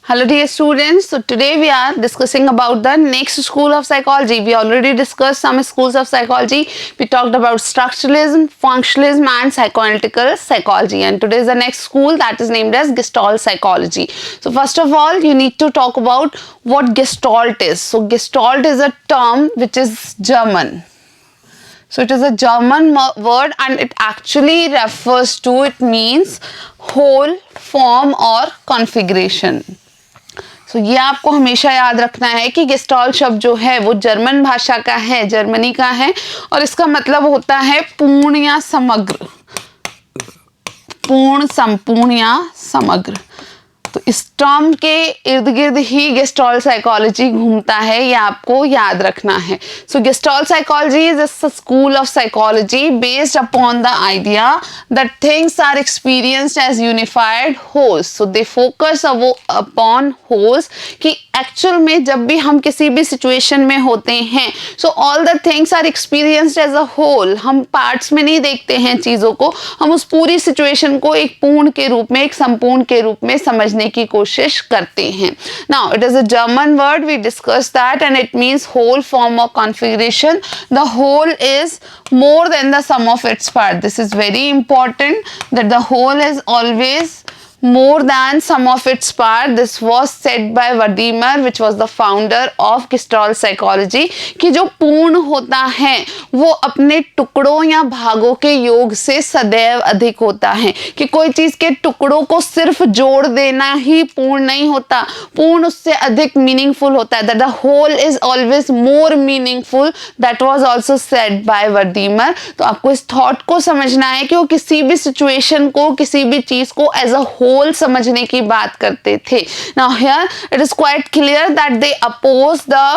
Hello dear students, so today we are discussing about the next school of psychology. We already discussed some schools of psychology. We talked about structuralism, functionalism and psychoanalytical psychology, and today is the next school that is named as Gestalt psychology. So first of all you need to talk about what Gestalt is. So Gestalt is a term which is German. So it is a German word and it actually refers to, it means whole, form or configuration. So ये आपको हमेशा याद रखना है कि gestalt शब्द जो है वो जर्मन भाषा का है, जर्मनी का है और इसका मतलब होता है पूर्ण या समग्र, पूर्ण, संपूर्ण या समग्र। तो इस टर्म के इर्द गिर्द ही गेस्टाल्ट साइकोलॉजी घूमता है, ये आपको याद रखना है। So gestalt psychology is a school of psychology based upon the idea that things are experienced as unified wholes. So they focus upon wholes कि एक्चुअल में जब भी हम किसी भी सिचुएशन में होते हैं, so all the things are experienced as a whole. हम पार्ट्स में नहीं देखते हैं चीज़ों को, हम उस पूरी सिचुएशन को एक पूर्ण के रूप में, एक संपूर्ण के रूप में समझने की कोशिश करते हैं। Now it is a German word, we discuss that and it means whole, form और configuration. The whole is more than the sum of its part. This is very important, that the whole is always more than sum of its part. This was said by Wertheimer, which was the founder of Gestalt psychology, कि जो पूर्ण होता है वो अपने टुकड़ों या भागों के योग से सदैव अधिक होता है, कि कोई चीज के टुकड़ों को सिर्फ जोड़ देना ही पूर्ण नहीं होता, पूर्ण उससे अधिक मीनिंगफुल होता है। That the whole is always more meaningful. That was also said by Wertheimer. तो आपको इस थॉट को समझना है कि वो किसी भी सिचुएशन को, किसी भी चीज को एज अ होल समझने की बात करते थे। Now here it is quite clear that they oppose the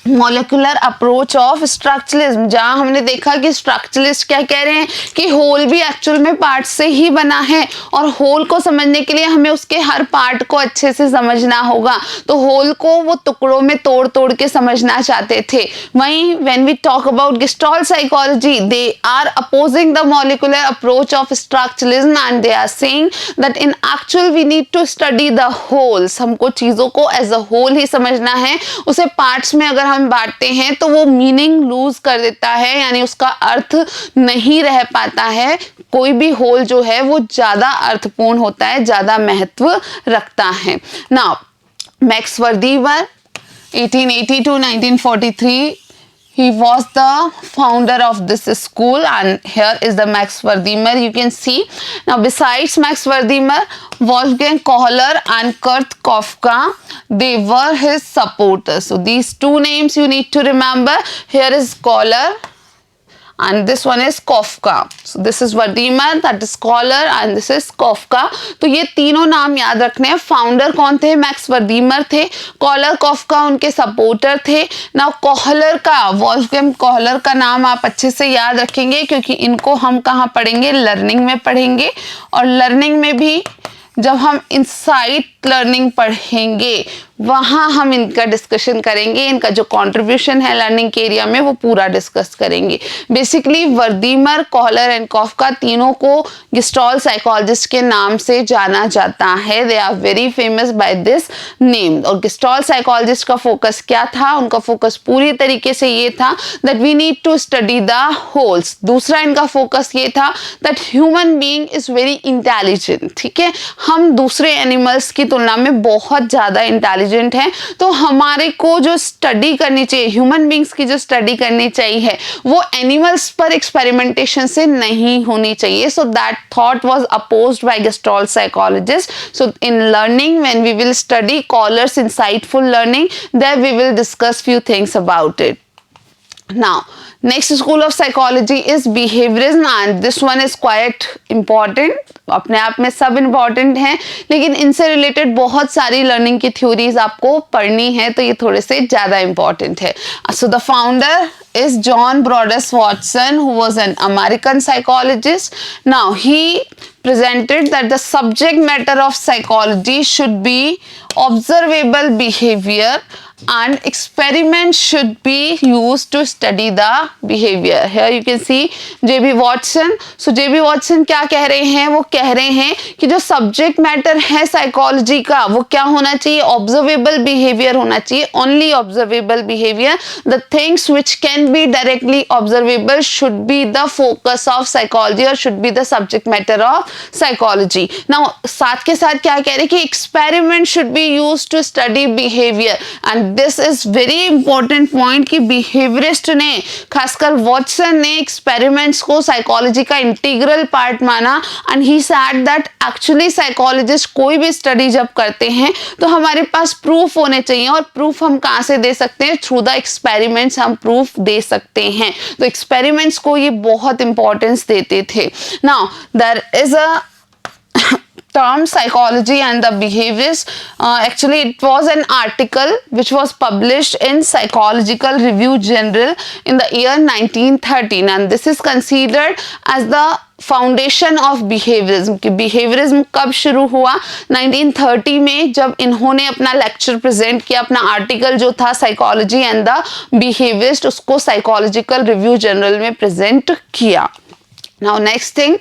molecular approach of structuralism, जहां हमने देखा कि स्ट्रक्चरलिस्ट क्या कह रहे हैं कि होल भी एक्चुअल में पार्ट से ही बना है और होल को समझने के लिए हमें उसके हर पार्ट को अच्छे से समझना होगा, तो होल को वो टुकड़ों में तोड़ तोड़ के समझना चाहते थे। वहीं when we talk about gestalt psychology, they are opposing the molecular approach of structuralism and they are saying that in actual we need to study the wholes. हमको चीज़ों को एज अ होल ही समझना है, उसे पार्ट्स में अगर हम बांटते हैं तो वो मीनिंग लूज कर देता है, यानी उसका अर्थ नहीं रह पाता है। कोई भी होल जो है वो ज्यादा अर्थपूर्ण होता है, ज्यादा महत्व रखता है। Now max वर्दीमर 1880 to 1943, he was the founder of this school, and here is the Max Wertheimer, you can see. Now besides Max Wertheimer, Wolfgang Kohler and Kurt Kofka, they were his supporters. So these two names you need to remember. Here is Kohler and this one is Kofka. So this is Wertheimer, that is Kohler and this is Kofka. तो ये तीनों नाम याद रखने हैं। Founder कौन थे? Max वर्दीमर थे, कॉलर कॉफका उनके सपोर्टर थे। नाउ कॉहलर का, वॉल्फगैंग कॉहलर का नाम आप अच्छे से याद रखेंगे क्योंकि इनको हम कहाँ पढ़ेंगे? लर्निंग में पढ़ेंगे, और लर्निंग में भी जब हम इनसाइट लर्निंग पढ़ेंगे वहाँ हम इनका डिस्कशन करेंगे, इनका जो कंट्रीब्यूशन है लर्निंग के एरिया में वो पूरा डिस्कस करेंगे। बेसिकली वर्दीमर, कॉहलर एंड कॉफका तीनों को गेस्टाल्ट साइकोलॉजिस्ट के नाम से जाना जाता है। They are very famous by this name. और गेस्टाल्ट साइकोलॉजिस्ट का फोकस क्या था? उनका फोकस पूरी तरीके से ये था that we need to study the wholes. दूसरा इनका फोकस ये था that human being is very intelligent. ठीक है, हम दूसरे एनिमल्स की तुलना में बहुत ज़्यादा इंटेलिजेंट है, तो हमारे को जो स्टडी करनी चाहिए, ह्यूमन बींग्स की जो स्टडी करनी चाहिए वो एनिमल्स पर एक्सपेरिमेंटेशन से नहीं होनी चाहिए। So that thought was opposed by gestalt psychologist. So in learning when we will study Kohler's insightful learning, there we will discuss few things about it. Now next school of psychology is behaviorism and this one is quite important. अपने आप में सब important हैं, लेकिन इनसे related बहुत सारी learning की theories आपको पढ़नी है, तो ये थोड़े से ज़्यादा important है। So the founder is John Brodess Watson, who was an American psychologist. Now he presented that the subject matter of psychology should be observable behavior and experiments should be used to study the behavior. Here you can see J.B. Watson. So J.B. Watson क्या कह रहे हैं? वो कह रहे हैं कि जो सब्जेक्ट मैटर है साइकोलॉजी का वो क्या होना चाहिए? ऑब्जर्वेबल बिहेवियर होना चाहिए, only observable behaviour. The things which can be directly observable should be the focus of psychology और should be the subject matter of psychology. Now साथ के साथ क्या कह रहे हैं कि experiment should be used to study behaviour. And this is very important point कि बिहेवियरिस्ट ने, खासकर वॉटसन ने, एक्सपेरिमेंट्स को साइकोलॉजी का इंटीग्रल पार्ट माना. And he said that actually psychologist कोई भी स्टडी जब करते हैं तो हमारे पास प्रूफ होने चाहिए, और प्रूफ हम कहाँ से दे सकते हैं? थ्रू द एक्सपेरिमेंट्स हम प्रूफ दे सकते हैं. तो एक्सपेरिमेंट्स को ये बहुत इंपॉर्टेंस देते थे. Now there is a term psychology and the behaviors. Actually it was an article which was published in Psychological Review General in the year 1913, and this is considered as the foundation of behaviourism. कि behaviourism कब शुरू हुआ? 1930 में, जब इन्होंने अपना lecture present किया, अपना आर्टिकल जो था साइकोलॉजी एंड द बिहेवियरिस्ट, उसको साइकोलॉजिकल रिव्यू जनरल में प्रेजेंट किया. नाउ नेक्स्ट थिंग,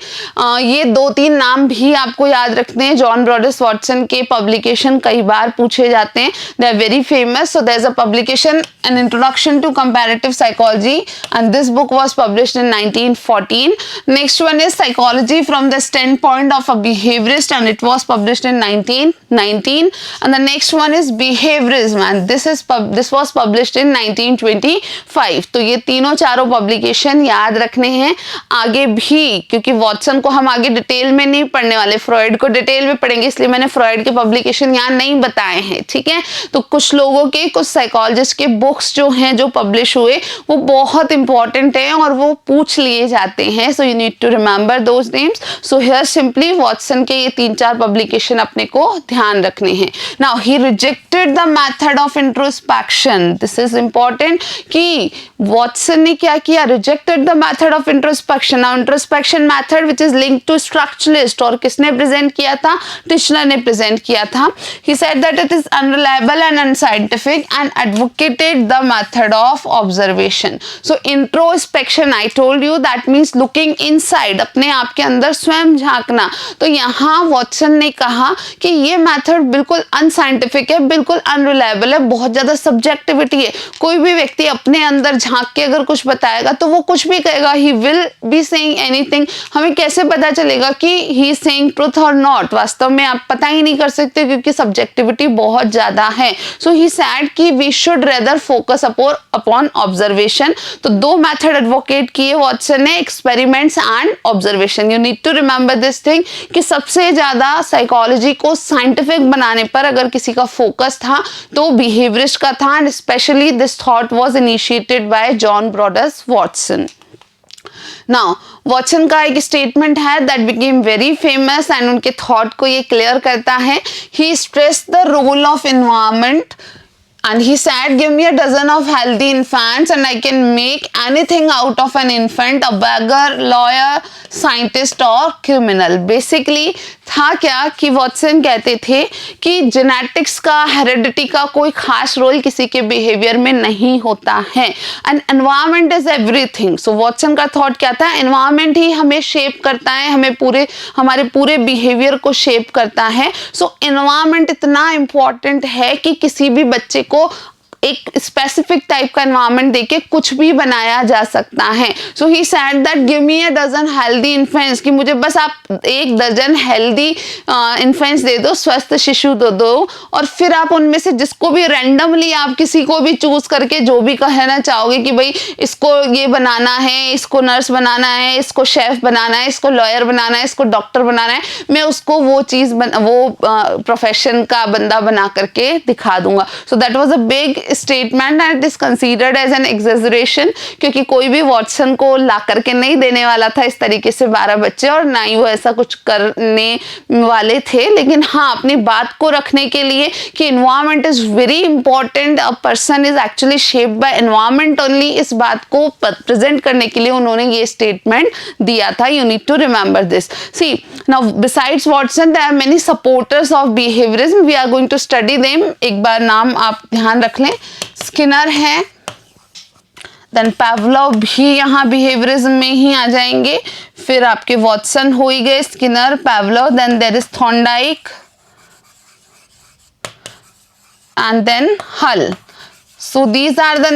ये 2-3 नाम भी आपको याद रखते हैं. जॉन ब्रॉडस वॉटसन के पब्लिकेशन कई बार पूछे जाते हैं. They are very famous. So there is a publication, an introduction to comparative psychology, and this book was published in 1914. Next one is psychology from the standpoint of a behaviourist, and it was published in 1919. And the next one is behaviourism, and this was published इन 1925. तो ये तीनों चारों publication याद रखने हैं. आगे भी, क्योंकि वॉटसन को हम आगे डिटेल में नहीं पढ़ने वाले, फ्रॉइड को डिटेल में पढ़ेंगे, इसलिए मैंने फ्रॉइड के पब्लिकेशन यहाँ नहीं बताए हैं. ठीक है, तो कुछ लोगों के, कुछ साइकोलॉजिस्ट के बुक्स जो हैं, जो पब्लिश हुए, वो बहुत इंपॉर्टेंट हैं और वो पूछ लिए जाते हैं. So you need to remember those names. So here simply Watson के ये 3-4 पब्लिकेशन अपने को ध्यान रखने हैं. Now he rejected the method of introspection. This is important कि वॉटसन ने क्या किया? Rejected the method of introspection. Now introspection method which is linked to structuralist, और किसने प्रेजेंट किया था? टिशनर ने प्रेजेंट किया था. ही said that it is unreliable and unscientific and advocated the method of observation. So introspection, I told you, that means looking inside, अपने आप के अंदर स्वयं झांकना. तो यहाँ वॉटसन ने कहा कि ये मेथड बिल्कुल अनसाइंटिफिक है, बिल्कुल अनरिलायबल है, बहुत ज्यादा सब्जेक्टिविटी है. कोई भी व्यक्ति अपने अंदर झांक के अगर कुछ बताएगा तो वो कुछ भी कहेगा, he will be saying anything. हमें कैसे पता चलेगा कि ही इज सेइंग ट्रुथ और नॉट? वास्तव में आप पता ही नहीं कर सकते, क्योंकि सब्जेक्टिविटी बहुत ज्यादा है. सो ही सेड कि we should rather focus upon observation. तो 2 मेथड एडवोकेट किए वॉटसन ने, experiments and observation. You need to remember this thing कि सबसे ज्यादा साइकोलॉजी को साइंटिफिक बनाने पर अगर किसी का फोकस था तो बिहेवियरिस्ट का था, and specially this thought was initiated by John Broadus Watson. Now Watson का एक स्टेटमेंट है that became very famous, and उनके थॉट को ये क्लियर करता है. He stressed the role of environment, and he said, give me a dozen of healthy infants and I can make anything out of an infant, a beggar, lawyer, scientist or criminal. Basically था क्या कि Watson कहते थे कि genetics का, heredity का कोई खास रोल किसी के बिहेवियर में नहीं होता है, and environment is everything. So Watson का थॉट क्या था? एनवायरनमेंट ही हमें शेप करता है, हमें हमारे पूरे बिहेवियर को शेप करता है. सो एनवायरनमेंट इतना इंपॉर्टेंट है कि किसी भी बच्चे को एक स्पेसिफिक टाइप का एनवायरनमेंट देके कुछ भी बनाया जा सकता है. So he said that give me a dozen healthy infants, कि मुझे बस आप 1 दर्जन हेल्दी इन्फेंट्स दे दो, स्वस्थ शिशु दो, और फिर आप उनमें से जिसको भी रैंडमली आप किसी को भी चूज करके जो भी कहना चाहोगे कि भाई इसको ये बनाना है, इसको नर्स बनाना है, इसको शेफ बनाना है, इसको लॉयर बनाना है, इसको डॉक्टर बनाना है, मैं उसको वो चीज वो प्रोफेशन का बंदा बना करके दिखा दूंगा. So that was a big statement and it is considered as an exaggeration, क्योंकि कोई भी वॉटसन को ला करके नहीं देने वाला था इस तरीके से 12 बच्चे, और ना ही वो ऐसा कुछ करने वाले थे. लेकिन हाँ, अपनी बात को रखने के लिए कि environment is very important, a person is actually shaped by environment only, इस बात को प्रेजेंट करने के लिए उन्होंने ये स्टेटमेंट दिया था. You need to remember this. See now besides Watson there are many supporters of behaviourism, we are going to study them. एक बार नाम आप ध्यान रख लें. स्किनर है, देन पावलोव भी यहाँ बिहेवियरिज्म में ही आ जाएंगे, फिर आपके वॉटसन हो ही गए, Skinner, Pavlov, then there is Thorndike and then Hull. So these are the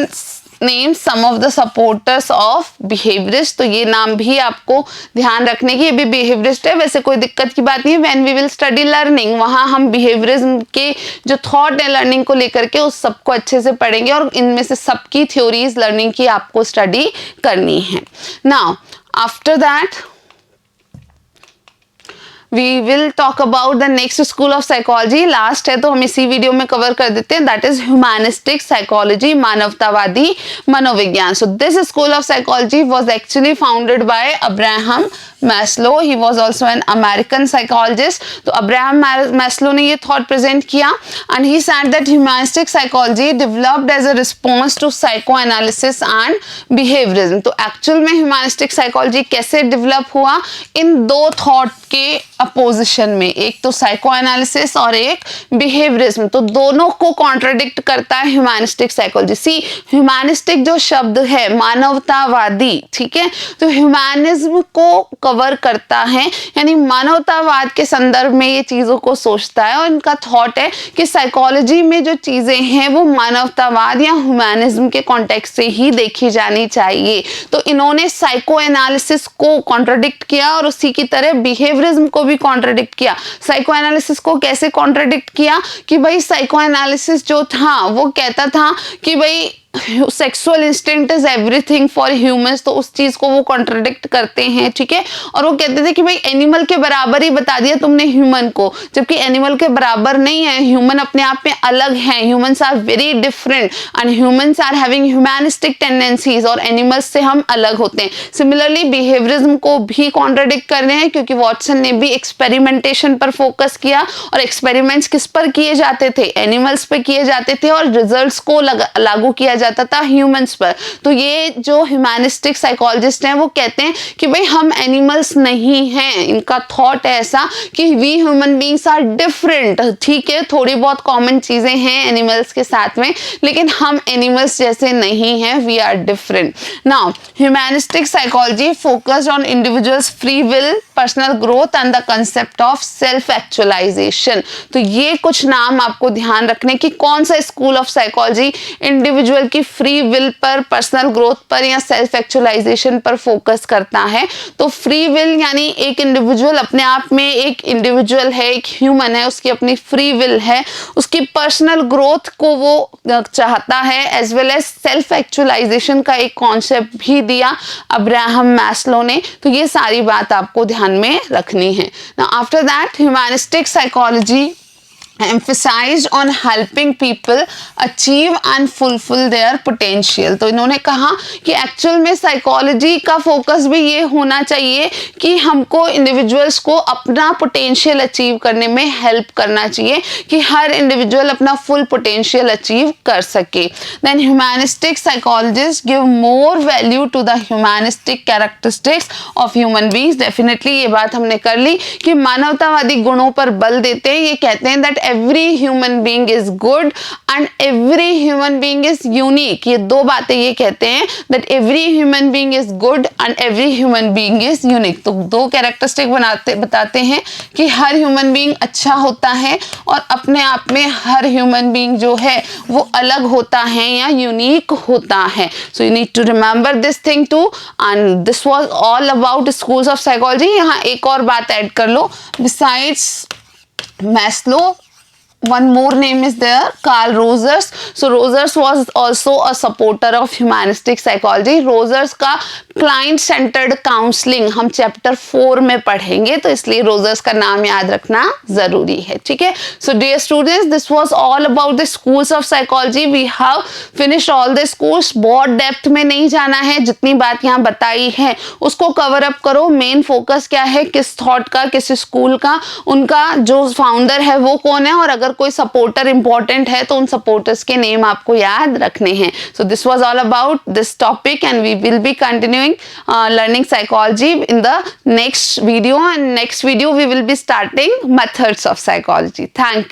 names, some of the supporters of behaviorist. तो ये नाम भी आपको ध्यान रखने की, ये भी behaviorist है, वैसे कोई दिक्कत की बात नहीं है। When we will study learning, वहाँ हम behaviorism के जो thought है learning को लेकर के उस सबको अच्छे से पढ़ेंगे और इनमें से सबकी theories learning की आपको study करनी है। Now after that we will talk about the next school of psychology. Last है तो हम इसी वीडियो में कवर कर देते हैं, that is humanistic psychology, मानवतावादी मनोविज्ञान. So this school of psychology was actually founded by Abraham Maslow. He was also an American psychologist. तो Abraham Maslow ने ये thought present किया and he said that humanistic psychology developed as a response to psychoanalysis and behaviorism. तो actual में humanistic psychology कैसे develop हुआ? इन दो thought के अपोजिशन में, एक तो साइकोएनालिसिस और एक बिहेवियरिज्म, तो दोनों को कॉन्ट्राडिक्ट करता है ह्यूमैनिस्टिक साइकोलॉजी. सी ह्यूमैनिस्टिक जो शब्द है मानवतावादी, ठीक है, तो ह्यूमैनिज्म को कवर करता है, यानी मानवतावाद के संदर्भ में ये चीजों को सोचता है और इनका थॉट है कि साइकोलॉजी में जो चीजें हैं वो मानवतावाद या ह्यूमैनिज्म के कॉन्टेक्स्ट से ही देखी जानी चाहिए. तो इन्होंने साइकोएनालिसिस को कॉन्ट्राडिक्ट किया और उसी की तरह बिहेवियरिज्म को भी कॉन्ट्राडिक्ट किया. साइकोएनालिसिस को कैसे कॉन्ट्राडिक्ट किया कि भाई साइकोएनालिसिस जो था वो कहता था कि भाई sexual instinct is everything for humans, तो उस चीज को वो कॉन्ट्राडिक्ट करते हैं, ठीक है, और वो कहते थे कि भाई एनिमल के बराबर ही बता दिया तुमने ह्यूमन को, जबकि एनिमल के बराबर नहीं है, ह्यूमन अपने आप में अलग है, humans are very different and humans are having humanistic tendencies, और एनिमल्स से हम अलग होते हैं. सिमिलरली बिहेवियरिज्म को भी कॉन्ट्राडिक्ट कर रहे हैं क्योंकि वॉटसन ने भी एक्सपेरिमेंटेशन पर फोकस किया और एक्सपेरिमेंट्स किस पर किए जाते थे, एनिमल्स पर किए जाते थे और रिजल्ट्स को लागू किया जाता था ह्यूमंस पर. तो ये जो ह्यूमैनिस्टिक साइकोलॉजिस्ट हैं वो कहते हैं कि भाई हम एनिमल्स नहीं हैं, इनका थॉट है ऐसा कि we human beings are different, ठीक है, थोड़ी बहुत कॉमन चीजें हैं एनिमल्स के साथ में, लेकिन हम एनिमल्स जैसे नहीं हैं, we are different. Now humanistic psychology focused on individuals free will, personal growth and the concept of self actualization. तो ये कुछ नाम आपको ध्यान रखने की, कौन सा स्कूल ऑफ साइकोलॉजी इंडिविजुअल की फ्री विल पर, पर्सनल ग्रोथ पर या सेल्फ एक्चुअलाइजेशन पर फोकस करता है. तो फ्री विल यानी एक इंडिविजुअल अपने आप में एक इंडिविजुअल है, एक ह्यूमन है, उसकी अपनी फ्री विल है, उसकी पर्सनल ग्रोथ को वो चाहता है, as well as self actualization का एक कॉन्सेप्ट भी दिया अब्राहम मैस्लो ने. तो ये सारी बात आपको ध्यान में रखनी है. Now after that humanistic psychology emphasized on helping people achieve and fulfill their potential. तो इन्होंने कहा कि एक्चुअल में साइकोलॉजी का फोकस भी ये होना चाहिए कि हमको इंडिविजुअल्स को अपना पोटेंशियल अचीव करने में हेल्प करना चाहिए कि हर इंडिविजुअल अपना फुल पोटेंशियल अचीव कर सके. Then humanistic psychologist give more value to the humanistic characteristics of human beings. Definitely ये बात हमने कर ली कि मानवतावादी गुणों पर बल देते हैं. ये कहते हैं that every human being is good and every human being is unique. ये दो बातें ये कहते हैं that every human being is good and every human being is unique. तो दो कैरेक्टरिस्टिक बताते हैं कि हर ह्यूमन बीइंग अच्छा होता है और अपने आप में हर ह्यूमन बीइंग जो है वो अलग होता है या यूनिक होता है. So you need to remember this thing too, and this was all about schools of psychology. यहाँ एक और बात ऐड कर लो, besides Maslow, one more name is there, Carl Rogers. So Rogers was also a supporter of humanistic psychology. Rogers का client centered counseling हम chapter 4 में पढ़ेंगे, तो इसलिए Rogers का नाम याद रखना जरूरी है, ठीक है. So dear students, this was all about the schools of psychology. We have finished all the schools. बहुत डेप्थ में नहीं जाना है, जितनी बात यहाँ बताई है उसको कवर अप करो. मेन फोकस क्या है, किस थॉट का, किस स्कूल का, उनका जो फाउंडर है वो कौन है, और अगर कोई सपोर्टर इंपॉर्टेंट है तो उन सपोर्टर्स के नेम आपको याद रखने हैं. So this was all about this topic and we will be continuing learning psychology in the next video, and next video we will be starting methods of psychology. Thank you.